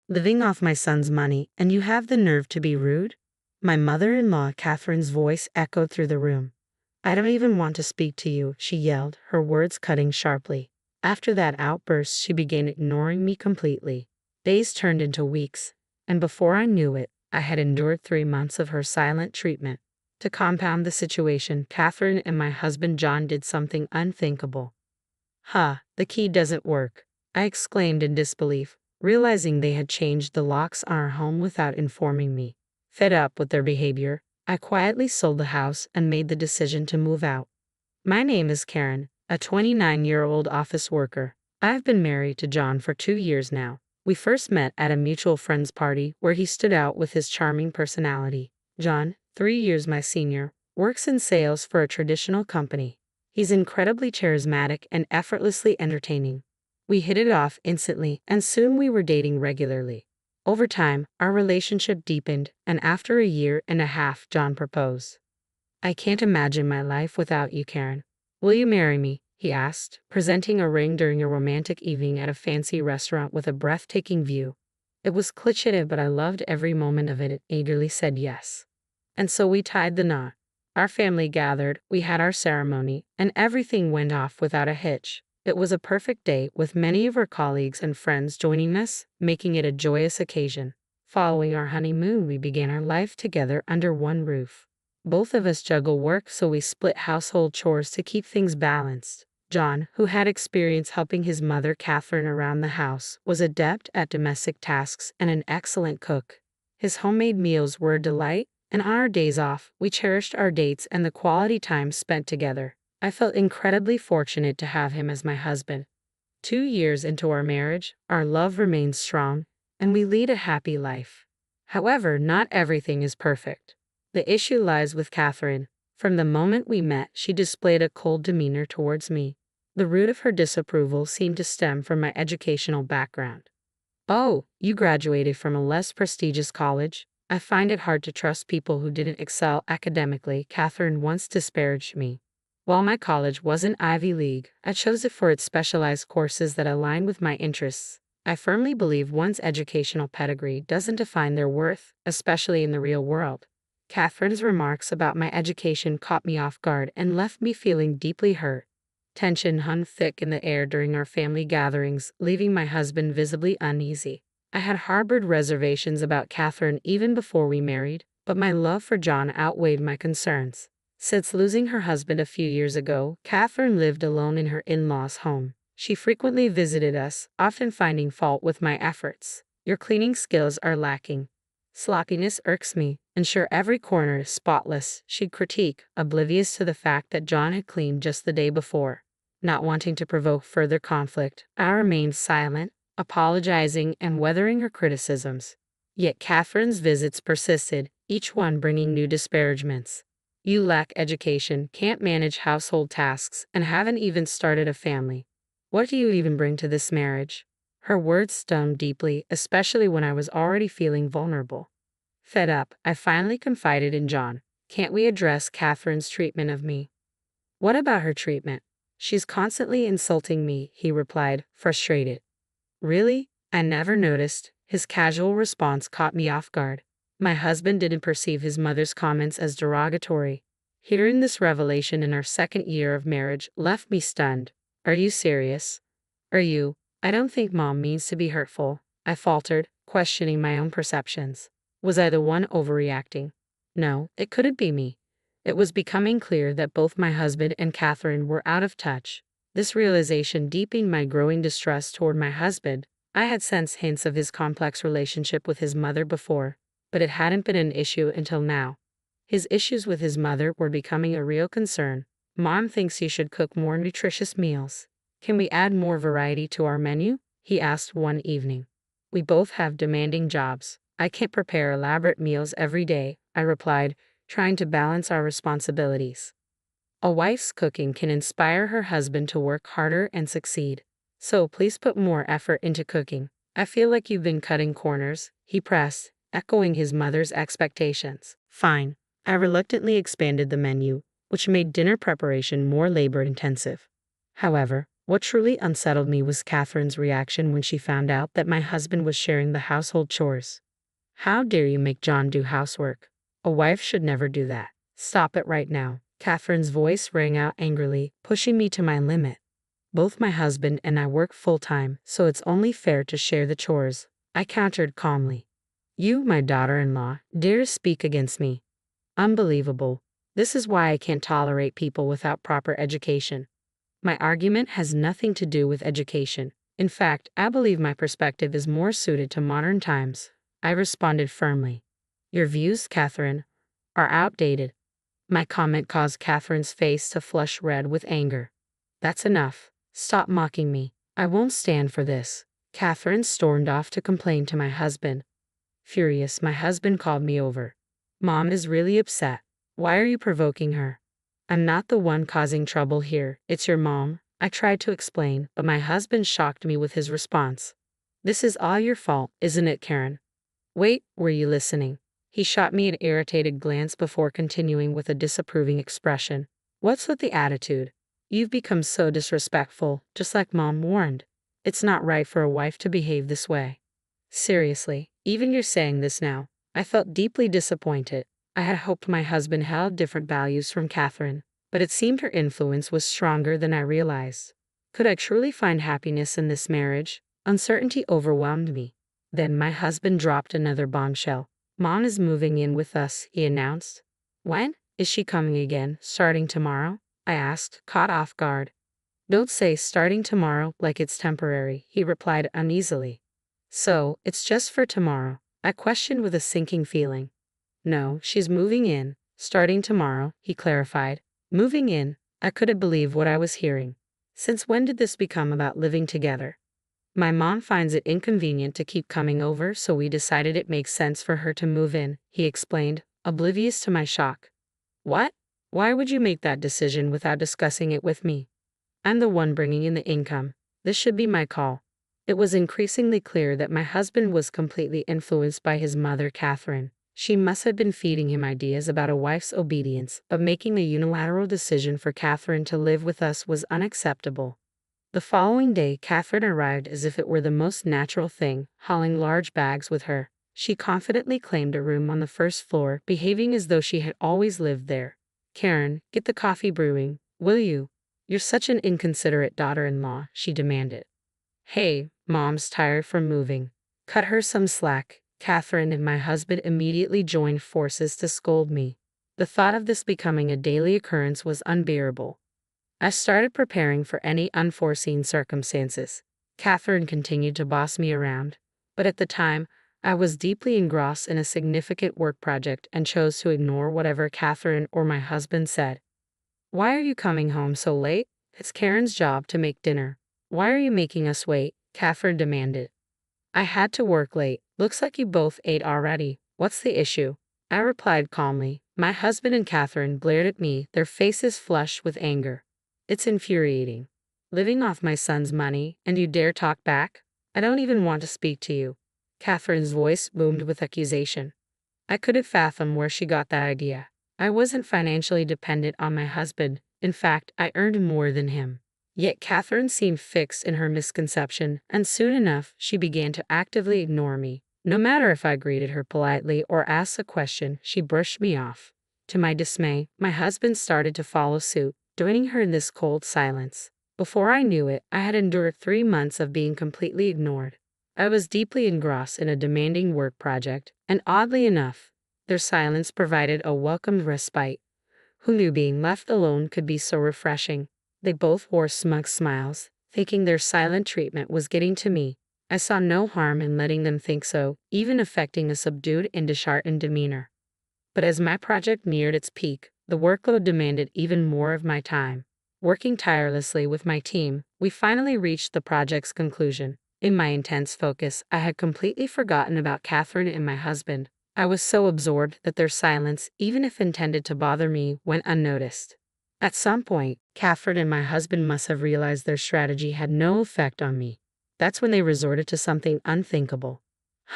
Living off my son's money, and you have the nerve to be rude? My mother-in-law, Catherine's voice echoed through the room. I don't even want to speak to you, she yelled, her words cutting sharply. After that outburst, she began ignoring me completely. Days turned into weeks, and before I knew it, I had endured 3 months of her silent treatment. To compound the situation, Catherine and my husband John did something unthinkable. The key doesn't work, I exclaimed in disbelief, realizing they had changed the locks on our home without informing me. Fed up with their behavior, I quietly sold the house and made the decision to move out. My name is Karen, a 29-year-old office worker. I've been married to John for 2 years now. We first met at a mutual friend's party where he stood out with his charming personality. John, 3 years my senior, works in sales for a traditional company. He's incredibly charismatic and effortlessly entertaining. We hit it off instantly, and soon we were dating regularly. Over time, our relationship deepened, and after 1.5 years, John proposed. I can't imagine my life without you, Karen. Will you marry me? He asked, presenting a ring during a romantic evening at a fancy restaurant with a breathtaking view. It was cliched, but I loved every moment of it. It eagerly said yes. And so we tied the knot. Our family gathered, we had our ceremony, and everything went off without a hitch. It was a perfect day, with many of our colleagues and friends joining us, making it a joyous occasion. Following our honeymoon, we began our life together under one roof. Both of us juggle work, so we split household chores to keep things balanced. John, who had experience helping his mother Catherine around the house, was adept at domestic tasks and an excellent cook. His homemade meals were a delight, and on our days off, we cherished our dates and the quality time spent together. I felt incredibly fortunate to have him as my husband. 2 years into our marriage, our love remains strong, and we lead a happy life. However, not everything is perfect. The issue lies with Catherine. From the moment we met, she displayed a cold demeanor towards me. The root of her disapproval seemed to stem from my educational background. Oh, you graduated from a less prestigious college? I find it hard to trust people who didn't excel academically, Catherine once disparaged me. While my college wasn't Ivy League, I chose it for its specialized courses that aligned with my interests. I firmly believe one's educational pedigree doesn't define their worth, especially in the real world. Catherine's remarks about my education caught me off guard and left me feeling deeply hurt. Tension hung thick in the air during our family gatherings, leaving my husband visibly uneasy. I had harbored reservations about Catherine even before we married, but my love for John outweighed my concerns. Since losing her husband a few years ago, Catherine lived alone in her in-laws' home. She frequently visited us, often finding fault with my efforts. Your cleaning skills are lacking. Sloppiness irks me. Ensure every corner is spotless, she'd critique, oblivious to the fact that John had cleaned just the day before. Not wanting to provoke further conflict, I remained silent, apologizing and weathering her criticisms. Yet Catherine's visits persisted, each one bringing new disparagements. You lack education, can't manage household tasks, and haven't even started a family. What do you even bring to this marriage? Her words stung deeply, especially when I was already feeling vulnerable. Fed up, I finally confided in John. Can't we address Catherine's treatment of me? What about her treatment? She's constantly insulting me, he replied, frustrated. Really? I never noticed. His casual response caught me off guard. My husband didn't perceive his mother's comments as derogatory. Hearing this revelation in our 2nd year of marriage left me stunned. Are you serious? I don't think Mom means to be hurtful, I faltered, questioning my own perceptions. Was I the one overreacting? No, it couldn't be me. It was becoming clear that both my husband and Catherine were out of touch. This realization deepened my growing distrust toward my husband. I had sensed hints of his complex relationship with his mother before, but it hadn't been an issue until now. His issues with his mother were becoming a real concern. Mom thinks you should cook more nutritious meals. Can we add more variety to our menu? He asked one evening. We both have demanding jobs. I can't prepare elaborate meals every day, I replied, trying to balance our responsibilities. A wife's cooking can inspire her husband to work harder and succeed. So please put more effort into cooking. I feel like you've been cutting corners, he pressed, echoing his mother's expectations. Fine. I reluctantly expanded the menu, which made dinner preparation more labor-intensive. However, What truly unsettled me was Catherine's reaction when she found out that my husband was sharing the household chores. How dare you make John do housework? A wife should never do that. Stop it right now. Catherine's voice rang out angrily, pushing me to my limit. Both my husband and I work full-time, so it's only fair to share the chores, I countered calmly. You, my daughter-in-law, dare to speak against me. Unbelievable. This is why I can't tolerate people without proper education. My argument has nothing to do with education. In fact, I believe my perspective is more suited to modern times. I responded firmly. Your views, Catherine, are outdated. My comment caused Catherine's face to flush red with anger. That's enough. Stop mocking me. I won't stand for this. Catherine stormed off to complain to my husband. Furious, my husband called me over. Mom is really upset. Why are you provoking her? I'm not the one causing trouble here. It's your mom. I tried to explain, but my husband shocked me with his response. This is all your fault, isn't it, Karen? Wait, were you listening? He shot me an irritated glance before continuing with a disapproving expression. What's with the attitude? You've become so disrespectful, just like Mom warned. It's not right for a wife to behave this way. Seriously, even you're saying this now. I felt deeply disappointed. I had hoped my husband held different values from Catherine, but it seemed her influence was stronger than I realized. Could I truly find happiness in this marriage? Uncertainty overwhelmed me. Then my husband dropped another bombshell. Mom is moving in with us, he announced. When? Is she coming again, starting tomorrow? I asked, caught off guard. Don't say starting tomorrow like it's temporary, he replied uneasily. So, it's just for tomorrow? I questioned with a sinking feeling. No, she's moving in, starting tomorrow, he clarified. Moving in? I couldn't believe what I was hearing. Since when did this become about living together? My mom finds it inconvenient to keep coming over, so we decided it makes sense for her to move in, he explained, oblivious to my shock. What? Why would you make that decision without discussing it with me? I'm the one bringing in the income. This should be my call. It was increasingly clear that my husband was completely influenced by his mother, Catherine. She must have been feeding him ideas about a wife's obedience, but making the unilateral decision for Catherine to live with us was unacceptable. The following day, Catherine arrived as if it were the most natural thing, hauling large bags with her. She confidently claimed a room on the first floor, behaving as though she had always lived there. Karen, get the coffee brewing, will you? You're such an inconsiderate daughter-in-law, she demanded. Hey, Mom's tired from moving. Cut her some slack. Catherine and my husband immediately joined forces to scold me. The thought of this becoming a daily occurrence was unbearable. I started preparing for any unforeseen circumstances. Catherine continued to boss me around, but at the time, I was deeply engrossed in a significant work project and chose to ignore whatever Catherine or my husband said. Why are you coming home so late? It's Karen's job to make dinner. Why are you making us wait? Catherine demanded. I had to work late. Looks like you both ate already. What's the issue? I replied calmly. My husband and Catherine glared at me, their faces flushed with anger. It's infuriating. Living off my son's money, and you dare talk back? I don't even want to speak to you. Catherine's voice boomed with accusation. I couldn't fathom where she got that idea. I wasn't financially dependent on my husband. In fact, I earned more than him. Yet Catherine seemed fixed in her misconception, and soon enough, she began to actively ignore me. No matter if I greeted her politely or asked a question, she brushed me off. To my dismay, my husband started to follow suit, joining her in this cold silence. Before I knew it, I had endured 3 months of being completely ignored. I was deeply engrossed in a demanding work project, and oddly enough, their silence provided a welcomed respite. Who knew being left alone could be so refreshing? They both wore smug smiles, thinking their silent treatment was getting to me. I saw no harm in letting them think so, even affecting a subdued and disheartened demeanor. But as my project neared its peak, the workload demanded even more of my time. Working tirelessly with my team, we finally reached the project's conclusion. In my intense focus, I had completely forgotten about Catherine and my husband. I was so absorbed that their silence, even if intended to bother me, went unnoticed. At some point, Catherine and my husband must have realized their strategy had no effect on me. That's when they resorted to something unthinkable.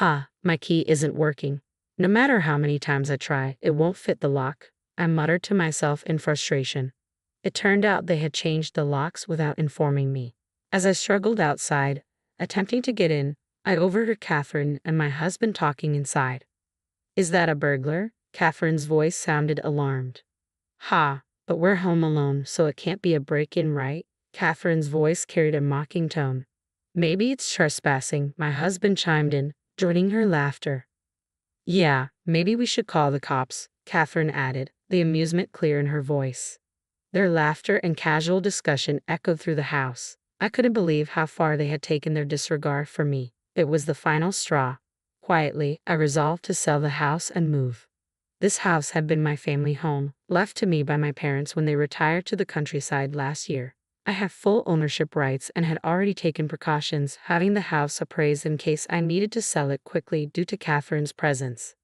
My key isn't working. No matter how many times I try, it won't fit the lock, I muttered to myself in frustration. It turned out they had changed the locks without informing me. As I struggled outside, attempting to get in, I overheard Catherine and my husband talking inside. Is that a burglar? Catherine's voice sounded alarmed. Ha, but we're home alone, so it can't be a break-in, right? Catherine's voice carried a mocking tone. Maybe it's trespassing, my husband chimed in, joining her laughter. Yeah, maybe we should call the cops, Catherine added, the amusement clear in her voice. Their laughter and casual discussion echoed through the house. I couldn't believe how far they had taken their disregard for me. It was the final straw. Quietly, I resolved to sell the house and move. This house had been my family home, left to me by my parents when they retired to the countryside last year. I had full ownership rights and had already taken precautions, having the house appraised in case I needed to sell it quickly due to Catherine's presence.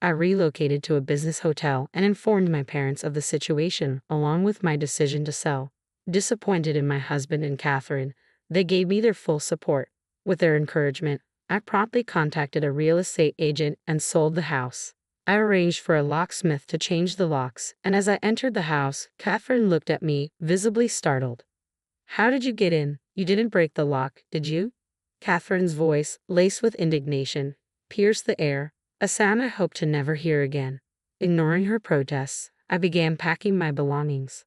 I relocated to a business hotel and informed my parents of the situation, along with my decision to sell. Disappointed in my husband and Catherine, they gave me their full support. With their encouragement, I promptly contacted a real estate agent and sold the house. I arranged for a locksmith to change the locks, and as I entered the house, Catherine looked at me, visibly startled. How did you get in? You didn't break the lock, did you? Catherine's voice, laced with indignation, pierced the air, a sound I hoped to never hear again. Ignoring her protests, I began packing my belongings.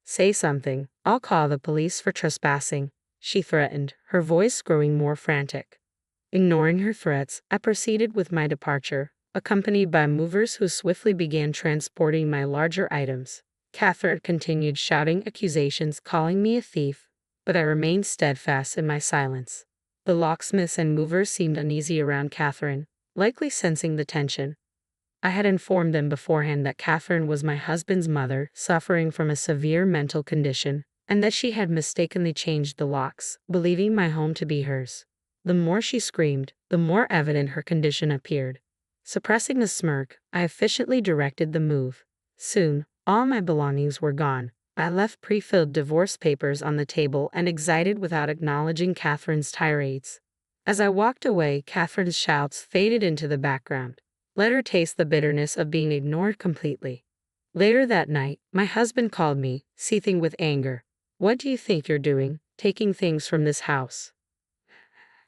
Say something, I'll call the police for trespassing, she threatened, her voice growing more frantic. Ignoring her threats, I proceeded with my departure, accompanied by movers who swiftly began transporting my larger items. Catherine continued shouting accusations, calling me a thief, but I remained steadfast in my silence. The locksmiths and movers seemed uneasy around Catherine, likely sensing the tension. I had informed them beforehand that Catherine was my husband's mother, suffering from a severe mental condition, and that she had mistakenly changed the locks, believing my home to be hers. The more she screamed, the more evident her condition appeared. Suppressing a smirk, I efficiently directed the move. Soon, all my belongings were gone. I left pre-filled divorce papers on the table and exited without acknowledging Catherine's tirades. As I walked away, Catherine's shouts faded into the background. Let her taste the bitterness of being ignored completely. Later that night, my husband called me, seething with anger. What do you think you're doing, taking things from this house?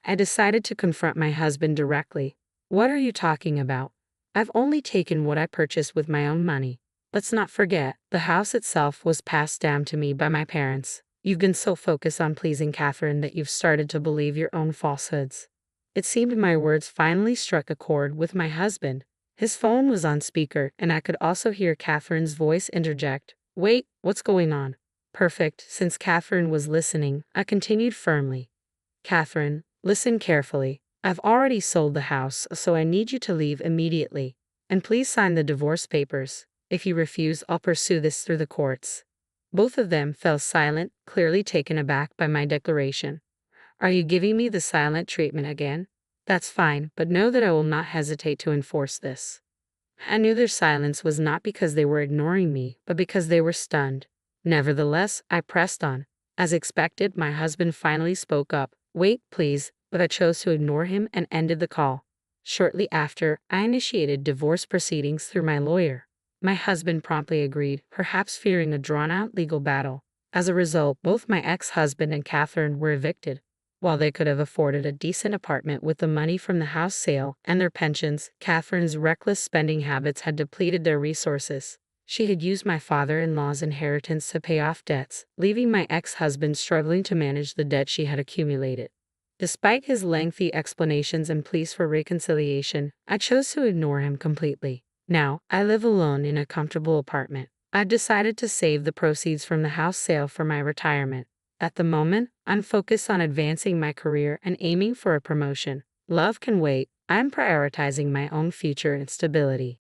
I decided to confront my husband directly. What are you talking about? I've only taken what I purchased with my own money. Let's not forget, the house itself was passed down to me by my parents. You've been so focused on pleasing Catherine that you've started to believe your own falsehoods. It seemed my words finally struck a chord with my husband. His phone was on speaker, and I could also hear Catherine's voice interject. Wait, what's going on? Perfect. Since Catherine was listening, I continued firmly. Catherine, listen carefully. I've already sold the house, so I need you to leave immediately. And please sign the divorce papers. If you refuse, I'll pursue this through the courts. Both of them fell silent, clearly taken aback by my declaration. Are you giving me the silent treatment again? That's fine, but know that I will not hesitate to enforce this. I knew their silence was not because they were ignoring me, but because they were stunned. Nevertheless, I pressed on. As expected, my husband finally spoke up. Wait, please, but I chose to ignore him and ended the call. Shortly after, I initiated divorce proceedings through my lawyer. My husband promptly agreed, perhaps fearing a drawn-out legal battle. As a result, both my ex-husband and Catherine were evicted. While they could have afforded a decent apartment with the money from the house sale and their pensions, Catherine's reckless spending habits had depleted their resources. She had used my father-in-law's inheritance to pay off debts, leaving my ex-husband struggling to manage the debt she had accumulated. Despite his lengthy explanations and pleas for reconciliation, I chose to ignore him completely. Now, I live alone in a comfortable apartment. I've decided to save the proceeds from the house sale for my retirement. At the moment, I'm focused on advancing my career and aiming for a promotion. Love can wait. I'm prioritizing my own future and stability.